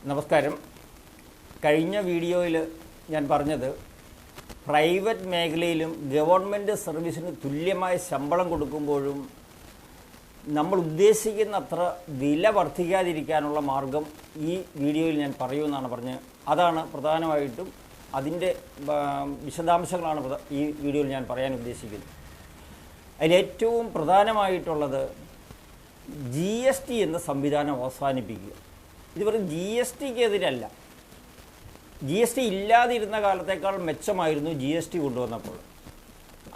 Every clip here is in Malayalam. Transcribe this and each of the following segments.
നമസ്കാരം. കഴിഞ്ഞ വീഡിയോയിൽ ഞാൻ പറഞ്ഞത് പ്രൈവറ്റ് മേഖലയിലും ഗവൺമെൻറ് സർവീസിന് തുല്യമായ ശമ്പളം കൊടുക്കുമ്പോഴും നമ്മൾ ഉദ്ദേശിക്കുന്ന അത്ര വില വർദ്ധിക്കാതിരിക്കാനുള്ള മാർഗം ഈ വീഡിയോയിൽ ഞാൻ പറയുമെന്നാണ് പറഞ്ഞത്. അതാണ് പ്രധാനമായിട്ടും അതിൻ്റെ വിശദാംശങ്ങളാണ് ഈ വീഡിയോയിൽ ഞാൻ പറയാൻ ഉദ്ദേശിക്കുന്നത്. അതിലേറ്റവും പ്രധാനമായിട്ടുള്ളത് GST എന്ന സംവിധാനം അവസാനിപ്പിക്കുക. ഇത് വെറും GSTക്ക് എതിരല്ല. GST ഇല്ലാതിരുന്ന കാലത്തേക്കാൾ മെച്ചമായിരുന്നു GST കൊണ്ടുവന്നപ്പോൾ.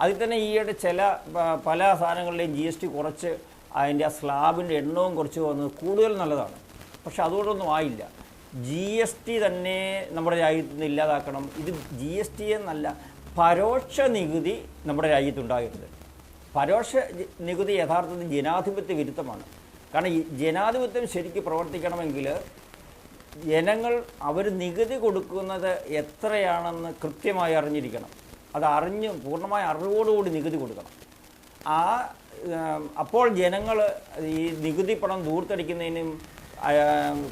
അതിൽ തന്നെ ഈയിടെ പല സാധനങ്ങളുടെയും GST കുറച്ച് അതിൻ്റെ ആ സ്ലാബിൻ്റെ എണ്ണവും കുറച്ച് വന്നത് കൂടുതൽ നല്ലതാണ്. പക്ഷെ അതുകൊണ്ടൊന്നും ആയില്ല. GST തന്നെ നമ്മുടെ രാജ്യത്ത് നിന്ന് ഇല്ലാതാക്കണം. ഇത് GST എന്നല്ല, പരോക്ഷ നികുതി നമ്മുടെ രാജ്യത്തുണ്ടാകരുത്. പരോക്ഷ നികുതി യഥാർത്ഥത്തിൽ ജനാധിപത്യ വിരുദ്ധമാണ്. കാരണം ഈ ജനാധിപത്യം ശരിക്കും പ്രവർത്തിക്കണമെങ്കിൽ ജനങ്ങൾ അവർ നികുതി കൊടുക്കുന്നത് എത്രയാണെന്ന് കൃത്യമായി അറിഞ്ഞിരിക്കണം. അത് പൂർണ്ണമായ അറിവോടുകൂടി നികുതി കൊടുക്കണം. അപ്പോൾ ജനങ്ങൾ ഈ നികുതി പണം ദൂർത്തടിക്കുന്നതിനും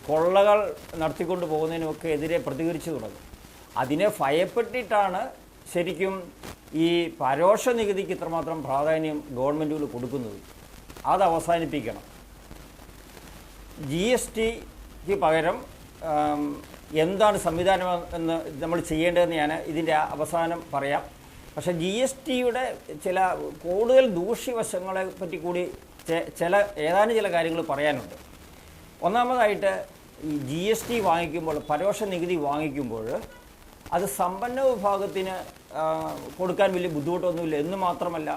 കൊള്ളകൾ നടത്തിക്കൊണ്ട് പോകുന്നതിനുമൊക്കെ എതിരെ പ്രതികരിച്ചു തുടങ്ങും. അതിനെ ഭയപ്പെട്ടിട്ടാണ് ശരിക്കും ഈ പരോക്ഷ നികുതിക്ക് ഇത്രമാത്രം പ്രാധാന്യം ഗവൺമെൻറ്റുകൾ കൊടുക്കുന്നത്. അത് അവസാനിപ്പിക്കണം. GSTക്ക് പകരം എന്താണ് സംവിധാനം എന്ന് നമ്മൾ ചെയ്യേണ്ടതെന്ന് ഞാൻ ഇതിൻ്റെ അവസാനം പറയാം. പക്ഷേ GSTയുടെ കൂടുതൽ ദൂഷ്യവശങ്ങളെ പറ്റി കൂടി ഏതാനും ചില കാര്യങ്ങൾ പറയാനുണ്ട്. ഒന്നാമതായിട്ട് ഈ GST വാങ്ങിക്കുമ്പോൾ, പരോക്ഷ നികുതി വാങ്ങിക്കുമ്പോൾ അത് സമ്പന്ന വിഭാഗത്തിന് കൊടുക്കാൻ വലിയ ബുദ്ധിമുട്ടൊന്നുമില്ല എന്ന് മാത്രമല്ല,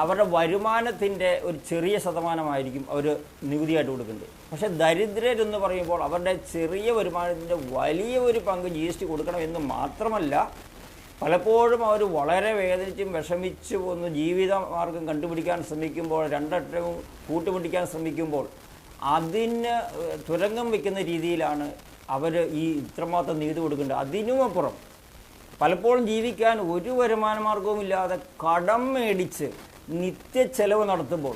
അവരുടെ വരുമാനത്തിൻ്റെ ഒരു ചെറിയ ശതമാനമായിരിക്കും അവർ നികുതിയായിട്ട് കൊടുക്കുന്നത്. പക്ഷേ ദരിദ്രരെന്ന് പറയുമ്പോൾ അവരുടെ ചെറിയ വരുമാനത്തിൻ്റെ വലിയ ഒരു പങ്ക് GST കൊടുക്കണം എന്ന് മാത്രമല്ല, പലപ്പോഴും അവർ വളരെ വേദനിച്ചും വിഷമിച്ചു ഒന്ന് ജീവിതമാർഗം കണ്ടുപിടിക്കാൻ ശ്രമിക്കുമ്പോൾ, രണ്ടറ്റവും കൂട്ടുപിടിക്കാൻ ശ്രമിക്കുമ്പോൾ അതിന് തുരങ്കം വയ്ക്കുന്ന രീതിയിലാണ് അവർ ഈ ഇത്രമാത്രം നികുതി കൊടുക്കേണ്ടത്. അതിനുമപ്പുറം പലപ്പോഴും ജീവിക്കാൻ ഒരു വരുമാനമാർഗവുമില്ലാതെ കടം മേടിച്ച് നിത്യച്ചെലവ് നടത്തുമ്പോൾ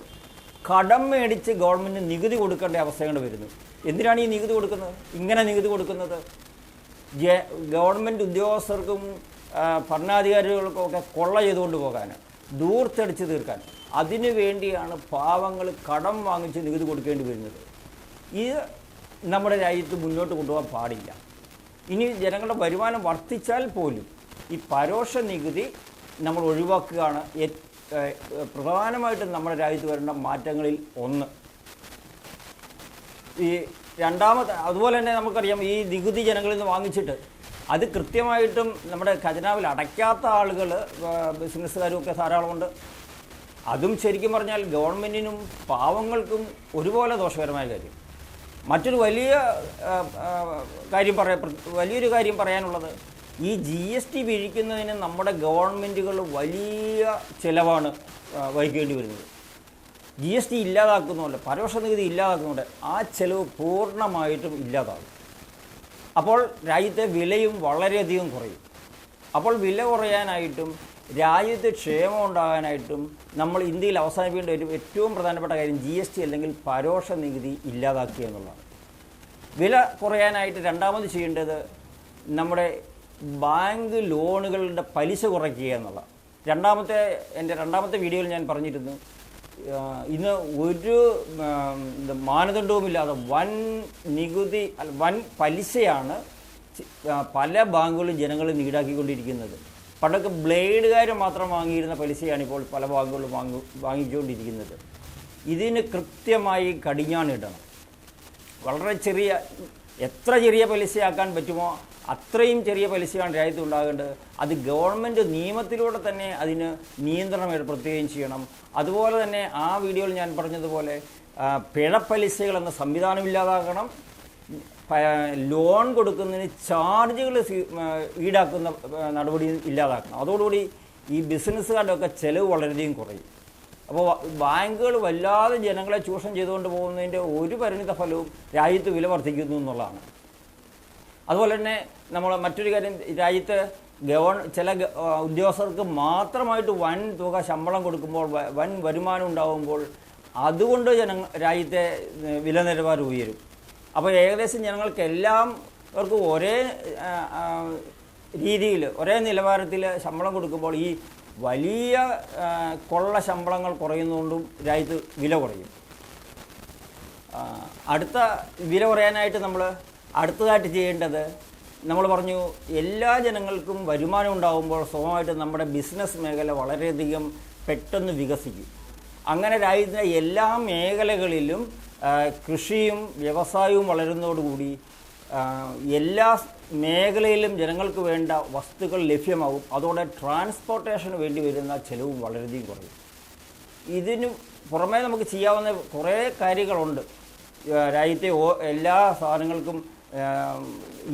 കടം മേടിച്ച് ഗവൺമെൻറ് നികുതി കൊടുക്കേണ്ട അവസ്ഥകൾ വരുന്നു. എന്തിനാണ് ഈ നികുതി കൊടുക്കുന്നത്? ഇങ്ങനെ നികുതി കൊടുക്കുന്നത് ഗവൺമെൻറ് ഉദ്യോഗസ്ഥർക്കും ഭരണാധികാരികൾക്കുമൊക്കെ കൊള്ള ചെയ്തുകൊണ്ട് പോകാൻ, ദൂർത്തടിച്ച് തീർക്കാൻ. അതിനു വേണ്ടിയാണ് പാവങ്ങൾ കടം വാങ്ങിച്ച് നികുതി കൊടുക്കേണ്ടി വരുന്നത്. ഇത് നമ്മുടെ രാജ്യത്ത് മുന്നോട്ട് കൊണ്ടുപോകാൻ പാടില്ല. ഇനി ജനങ്ങളുടെ വരുമാനം വർദ്ധിച്ചാൽ പോലും ഈ പരോക്ഷ നികുതി നമ്മൾ ഒഴിവാക്കുകയാണ് പ്രധാനമായിട്ടും നമ്മുടെ രാജ്യത്ത് വരേണ്ട മാറ്റങ്ങളിൽ ഒന്ന്. ഈ രണ്ടാമത്തെ, അതുപോലെ തന്നെ നമുക്കറിയാം, ഈ നികുതി ജനങ്ങളിൽ നിന്ന് വാങ്ങിച്ചിട്ട് അത് കൃത്യമായിട്ടും നമ്മുടെ ഖജനാവിൽ അടയ്ക്കാത്ത ആളുകൾ, ബിസിനസ്സുകാരും ഒക്കെ ധാരാളമുണ്ട്. അതും ശരിക്കും പറഞ്ഞാൽ ഗവൺമെൻറ്റിനും പാവങ്ങൾക്കും ഒരുപോലെ ദോഷകരമായ കാര്യം. മറ്റൊരു വലിയൊരു കാര്യം പറയാനുള്ളത്, ഈ GST പിരിക്കുന്നതിന് നമ്മുടെ ഗവൺമെൻറ്റുകൾ വലിയ ചിലവാണ് വഹിക്കേണ്ടി വരുന്നത്. GST ഇല്ലാതാക്കുന്നുണ്ട്, പരോക്ഷ നികുതി ഇല്ലാതാക്കുന്നുണ്ട്, ആ ചിലവ് പൂർണ്ണമായിട്ടും ഇല്ലാതാകും. അപ്പോൾ രാജ്യത്തെ വിലയും വളരെയധികം കുറയും. അപ്പോൾ വില കുറയാനായിട്ടും രാജ്യത്ത് ക്ഷേമം ഉണ്ടാകാനായിട്ടും നമ്മൾ ഇന്ത്യയിൽ അവസാനിപ്പിക്കേണ്ട ഒരു ഏറ്റവും പ്രധാനപ്പെട്ട കാര്യം GST അല്ലെങ്കിൽ പരോക്ഷ നികുതി ഇല്ലാതാക്കുക എന്നുള്ളതാണ്. വില കുറയാനായിട്ട് രണ്ടാമത് ചെയ്യേണ്ടത് നമ്മുടെ ബാങ്ക് ലോണുകളുടെ പലിശ കുറയ്ക്കുക എന്നുള്ളതാണ്. എൻ്റെ രണ്ടാമത്തെ വീഡിയോയിൽ ഞാൻ പറഞ്ഞിരുന്നു, ഇന്ന് ഒരു മാനദണ്ഡവുമില്ലാതെ വൻ പലിശയാണ് പല ബാങ്കുകളും ജനങ്ങൾ ഈടാക്കിക്കൊണ്ടിരിക്കുന്നത്. പണ്ടൊക്കെ ബ്ലേഡുകാർ മാത്രം വാങ്ങിയിരുന്ന പലിശയാണ് ഇപ്പോൾ പല ബാങ്കുകളും വാങ്ങിച്ചുകൊണ്ടിരിക്കുന്നത്. ഇതിന് കൃത്യമായി കടിഞ്ഞാണിടണം. വളരെ എത്ര ചെറിയ പലിശയാക്കാൻ പറ്റുമോ അത്രയും ചെറിയ പലിശയാണ് രാജ്യത്ത് ഉണ്ടാകേണ്ടത്. അത് ഗവൺമെൻറ് നിയമത്തിലൂടെ തന്നെ അതിന് നിയന്ത്രണം ഏർപ്പെടുത്തുകയും ചെയ്യണം. അതുപോലെ തന്നെ ആ വീഡിയോയിൽ ഞാൻ പറഞ്ഞതുപോലെ പിഴപ്പലിശകൾ എന്ന സംവിധാനമില്ലാതാക്കണം. ലോൺ കൊടുക്കുന്നതിന് ചാർജുകൾ ഈടാക്കുന്ന നടപടി ഇല്ലാതാക്കണം. അതോടുകൂടി ഈ ബിസിനസ്സുകാരുടെ ഒക്കെ ചിലവ് വളരെയധികം കുറയും. അപ്പോൾ ബാങ്കുകൾ വല്ലാതെ ജനങ്ങളെ ചൂഷണം ചെയ്തുകൊണ്ട് പോകുന്നതിൻ്റെ ഒരു പരിണിത ഫലവും രാജ്യത്ത് വില വർദ്ധിക്കുന്നു എന്നുള്ളതാണ്. അതുപോലെ തന്നെ നമ്മൾ മറ്റൊരു കാര്യം, രാജ്യത്ത് ചില ഉദ്യോഗസ്ഥർക്ക് മാത്രമായിട്ട് വൻ തുക ശമ്പളം കൊടുക്കുമ്പോൾ, വൻ വരുമാനം ഉണ്ടാകുമ്പോൾ അതുകൊണ്ട് രാജ്യത്തെ വില നിലവാരം ഉയരും. അപ്പോൾ ഏകദേശം ജനങ്ങൾക്കെല്ലാവർക്കും ഒരേ രീതിയിൽ ഒരേ നിലവാരത്തിൽ ശമ്പളം കൊടുക്കുമ്പോൾ ഈ വലിയ കൊള്ള ശമ്പളങ്ങൾ കുറയുന്നതുകൊണ്ടും രാജ്യത്ത് വില കുറയും. അടുത്ത വില കുറയാനായിട്ട് നമ്മൾ അടുത്തതായിട്ട് ചെയ്യേണ്ടത്, നമ്മൾ പറഞ്ഞു എല്ലാ ജനങ്ങൾക്കും വരുമാനം ഉണ്ടാകുമ്പോൾ സ്വന്തമായിട്ട് നമ്മുടെ ബിസിനസ് മേഖല വളരെയധികം പെട്ടെന്ന് വികസിക്കും. അങ്ങനെ രാജ്യത്തിൻ്റെ എല്ലാ മേഖലകളിലും കൃഷിയും വ്യവസായവും വളരുന്നതോടുകൂടി എല്ലാ മേഖലയിലും ജനങ്ങൾക്ക് വേണ്ട വസ്തുക്കൾ ലഭ്യമാകും. അതോടെ ട്രാൻസ്പോർട്ടേഷന് വേണ്ടി വരുന്ന ചിലവും വളരെയധികം കുറയും. ഇതിന് പുറമേ നമുക്ക് ചെയ്യാവുന്ന കുറേ കാര്യങ്ങളുണ്ട്. രാജ്യത്തെ എല്ലാ സാധനങ്ങൾക്കും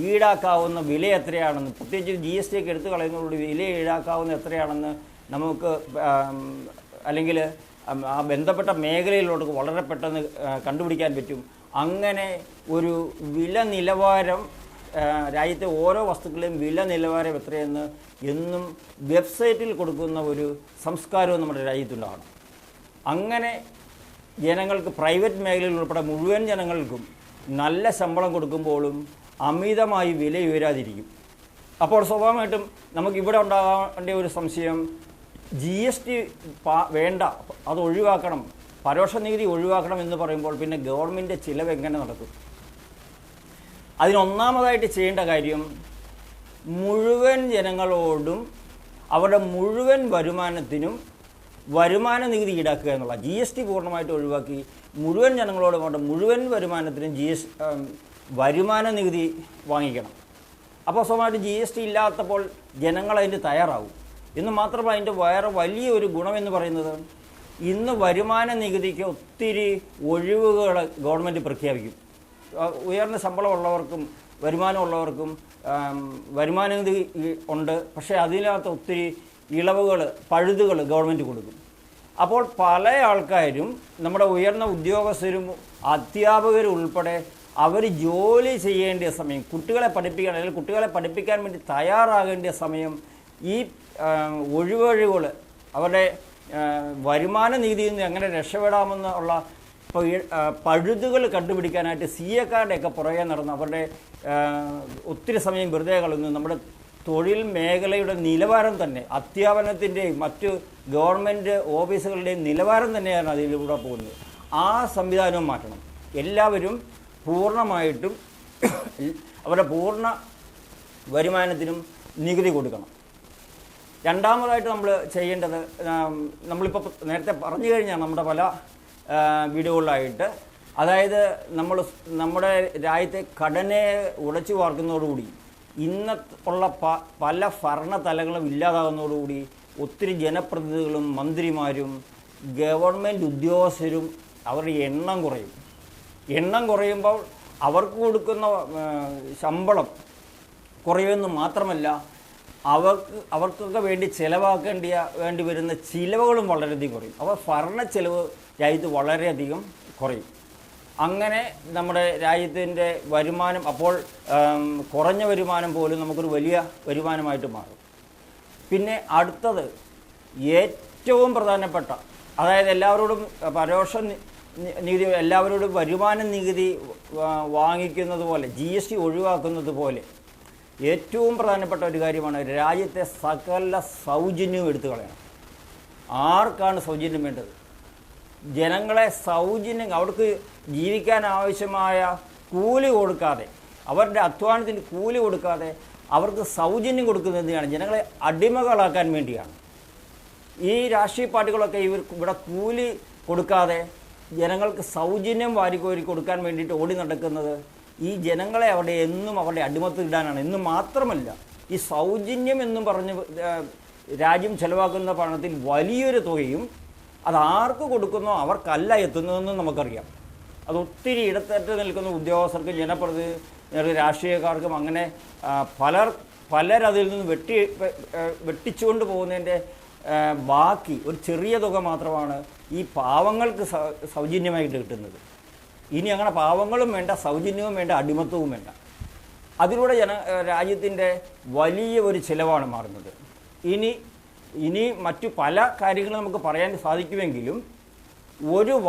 ഈടാക്കാവുന്ന വില എത്രയാണെന്ന്, പ്രത്യേകിച്ച് GST ഒക്കെ എടുത്തു കളയുന്നതോട് വില ഈടാക്കാവുന്ന എത്രയാണെന്ന് നമുക്ക് അല്ലെങ്കിൽ ആ ബന്ധപ്പെട്ട മേഖലയിലോട്ട് വളരെ പെട്ടെന്ന് കണ്ടുപിടിക്കാൻ പറ്റും. അങ്ങനെ ഒരു വില നിലവാരം, രാജ്യത്തെ ഓരോ വസ്തുക്കളുടെയും വില നിലവാരം എത്രയെന്ന് എന്നും വെബ്സൈറ്റിൽ കൊടുക്കുന്ന ഒരു സംസ്കാരവും നമ്മുടെ രാജ്യത്തുണ്ടാകണം. അങ്ങനെ ജനങ്ങൾക്ക്, പ്രൈവറ്റ് മേഖലയിൽ ഉൾപ്പെടെ മുഴുവൻ ജനങ്ങൾക്കും നല്ല ശമ്പളം കൊടുക്കുമ്പോഴും അമിതമായി വില ഉയരാതിരിക്കും. അപ്പോൾ സ്വാഭാവികമായിട്ടും നമുക്കിവിടെ ഉണ്ടാകേണ്ട ഒരു സംശയം, GST വേണ്ട, അത് ഒഴിവാക്കണം, പരോക്ഷ നികുതി ഒഴിവാക്കണം എന്ന് പറയുമ്പോൾ പിന്നെ ഗവൺമെൻറ് ചിലവ് എങ്ങനെ നടക്കും? അതിനൊന്നാമതായിട്ട് ചെയ്യേണ്ട കാര്യം, മുഴുവൻ ജനങ്ങളോടും അവരുടെ മുഴുവൻ വരുമാനത്തിനും വരുമാന നികുതി ഈടാക്കുക എന്നുള്ള, GST പൂർണ്ണമായിട്ട് ഒഴിവാക്കി മുഴുവൻ ജനങ്ങളോടും അവരുടെ മുഴുവൻ വരുമാനത്തിനും വരുമാന നികുതി വാങ്ങിക്കണം. അപ്പോൾ സ്വാഭാവികമായിട്ട് GST ഇല്ലാത്തപ്പോൾ ജനങ്ങൾ അതിന് തയ്യാറാവും. എന്ന് മാത്രമല്ല, അതിൻ്റെ വേറെ വലിയൊരു ഗുണമെന്ന് പറയുന്നത്, ഇന്ന് വരുമാന നികുതിക്ക് ഒത്തിരി ഒഴിവുകൾ ഗവൺമെൻറ് പ്രഖ്യാപിക്കും. ഉയർന്ന ശമ്പളമുള്ളവർക്കും വരുമാനമുള്ളവർക്കും വരുമാന നികുതി ഉണ്ട്, പക്ഷേ അതിനകത്ത് ഒത്തിരി ഇളവുകൾ, പഴുതുകൾ ഗവൺമെൻറ് കൊടുക്കും. അപ്പോൾ പല ആൾക്കാരും, നമ്മുടെ ഉയർന്ന ഉദ്യോഗസ്ഥരും അധ്യാപകരും ഉൾപ്പെടെ, അവർ ജോലി ചെയ്യേണ്ട സമയം, കുട്ടികളെ പഠിപ്പിക്കാൻ അല്ലെങ്കിൽ കുട്ടികളെ പഠിപ്പിക്കാൻ വേണ്ടി തയ്യാറാകേണ്ട സമയം ഈ ഒഴിവുകൾ, അവരുടെ വരുമാന നികുതിയിൽ നിന്ന് എങ്ങനെ രക്ഷപ്പെടാമെന്നുള്ള പഴുതുകൾ കണ്ടുപിടിക്കാനായിട്ട് CA-ക്കാരുടെയൊക്കെ പുറകെ നടന്ന് അവരുടെ ഒത്തിരി സമയം വെറുതെ കളയുന്നു. നമ്മുടെ തൊഴിൽ മേഖലയുടെ നിലവാരം തന്നെ, അധ്യാപനത്തിൻ്റെയും മറ്റ് ഗവൺമെൻറ് ഓഫീസുകളുടെയും നിലവാരം തന്നെയാണ് അതിലൂടെ പോകുന്നത്. ആ സംവിധാനവും മാറ്റണം. എല്ലാവരും പൂർണ്ണമായിട്ടും അവരുടെ പൂർണ്ണ വരുമാനത്തിനും നികുതി കൊടുക്കണം. രണ്ടാമതായിട്ട് നമ്മൾ ചെയ്യേണ്ടത്, നമ്മളിപ്പോൾ നേരത്തെ പറഞ്ഞു കഴിഞ്ഞാൽ നമ്മുടെ പല വീഡിയോകളിലായിട്ട്, അതായത് നമ്മുടെ രാജ്യത്തെ ഘടനയെ ഉടച്ചു വാർക്കുന്നതോടുകൂടി ഇന്നുള്ള പല ഭരണതലങ്ങളും ഇല്ലാതാകുന്നതോടുകൂടി ഒത്തിരി ജനപ്രതിനിധികളും മന്ത്രിമാരും ഗവൺമെൻറ് ഉദ്യോഗസ്ഥരും അവരുടെ എണ്ണം കുറയും. എണ്ണം കുറയുമ്പോൾ അവർക്ക് കൊടുക്കുന്ന ശമ്പളം കുറയുമെന്ന് മാത്രമല്ല, അവർക്കൊക്കെ വേണ്ടി വേണ്ടി വരുന്ന ചിലവുകളും വളരെയധികം കുറയും. അപ്പോൾ ഭരണ ചിലവ് രാജ്യത്ത് വളരെയധികം കുറയും. അങ്ങനെ നമ്മുടെ രാജ്യത്തിൻ്റെ വരുമാനം അപ്പോൾ കുറഞ്ഞ വരുമാനം പോലും നമുക്കൊരു വലിയ വരുമാനമായിട്ട് മാറും. പിന്നെ അടുത്തത് ഏറ്റവും പ്രധാനപ്പെട്ട, അതായത് എല്ലാവരോടും പരോക്ഷ നികുതി, എല്ലാവരോടും വരുമാന നികുതി വാങ്ങിക്കുന്നത് പോലെ, GST ഒഴിവാക്കുന്നത് പോലെ ഏറ്റവും പ്രധാനപ്പെട്ട ഒരു കാര്യമാണ് രാജ്യത്തെ സകല സൗജന്യവും എടുത്തു കളയണം. ആർക്കാണ് സൗജന്യം വേണ്ടത്? ജനങ്ങളെ സൗജന്യം, അവർക്ക് ജീവിക്കാൻ ആവശ്യമായ കൂലി കൊടുക്കാതെ, അവരുടെ അധ്വാനത്തിന് കൂലി കൊടുക്കാതെ അവർക്ക് സൗജന്യം കൊടുക്കുന്നതിനാണ്, ജനങ്ങളെ അടിമകളാക്കാൻ വേണ്ടിയാണ്. ഈ രാഷ്ട്രീയ പാർട്ടികളൊക്കെ ഇവിടെ കൂലി കൊടുക്കാതെ ജനങ്ങൾക്ക് സൗജന്യം വാരിക്കോരി കൊടുക്കാൻ വേണ്ടിയിട്ട് ഓടി നടക്കുന്നത് ഈ ജനങ്ങളെ അവരുടെ അടിമത്തിൽ ഇടാനാണ്. എന്ന് മാത്രമല്ല, ഈ സൗജന്യം എന്നും പറഞ്ഞ് രാജ്യം ചെലവാക്കുന്ന പണത്തിൽ വലിയൊരു തുകയും അത് ആർക്ക് കൊടുക്കുന്നോ അവർക്കല്ല എത്തുന്നതെന്നും നമുക്കറിയാം. അത് ഒത്തിരി ഇടത്തട്ട് നിൽക്കുന്ന ഉദ്യോഗസ്ഥർക്കും ജനപ്രതിനിധികൾക്കും രാഷ്ട്രീയക്കാർക്കും അങ്ങനെ പലരതിൽ നിന്ന് വെട്ടിച്ചുകൊണ്ട് പോകുന്നതിൻ്റെ ബാക്കി ഒരു ചെറിയ തുക മാത്രമാണ് ഈ പാവങ്ങൾക്ക് സൗജന്യമായിട്ട് കിട്ടുന്നത്. ഇനി അങ്ങനെ പാവങ്ങളും വേണ്ട, സൗജന്യവും വേണ്ട, അടിമത്വവും വേണ്ട. അതിലൂടെ രാജ്യത്തിൻ്റെ വലിയ ഒരു ചിലവാണ് മാറുന്നത്. ഇനി മറ്റു പല കാര്യങ്ങളും നമുക്ക് പറയാൻ സാധിക്കുമെങ്കിലും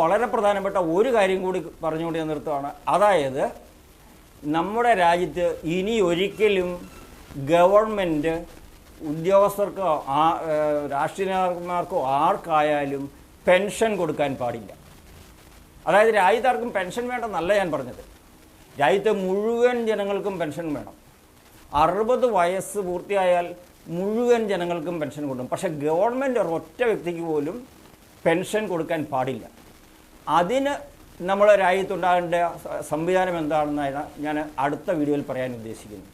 വളരെ പ്രധാനപ്പെട്ട ഒരു കാര്യം കൂടി പറഞ്ഞുകൊണ്ട് ഞാൻ നിർത്തുകയാണ്. അതായത് നമ്മുടെ രാജ്യത്ത് ഇനി ഒരിക്കലും ഗവൺമെൻറ് ഉദ്യോഗസ്ഥർക്കോ രാഷ്ട്രീയക്കാർക്കോ ആർക്കായാലും പെൻഷൻ കൊടുക്കാൻ പാടില്ല. അതായത് രാജ്യത്താർക്കും പെൻഷൻ വേണ്ടെന്നല്ല ഞാൻ പറഞ്ഞത്, രാജ്യത്തെ മുഴുവൻ ജനങ്ങൾക്കും പെൻഷൻ വേണം. 60 വയസ്സ് പൂർത്തിയായാൽ മുഴുവൻ ജനങ്ങൾക്കും പെൻഷൻ കൊടുക്കും. പക്ഷേ ഗവൺമെൻറ് ഒരൊറ്റ വ്യക്തിക്ക് പോലും പെൻഷൻ കൊടുക്കാൻ പാടില്ല. അതിന് നമ്മുടെ രാജ്യത്തുണ്ടാകേണ്ട സംവിധാനം എന്താണെന്നാണ് ഞാൻ അടുത്ത വീഡിയോയിൽ പറയാൻ ഉദ്ദേശിക്കുന്നത്.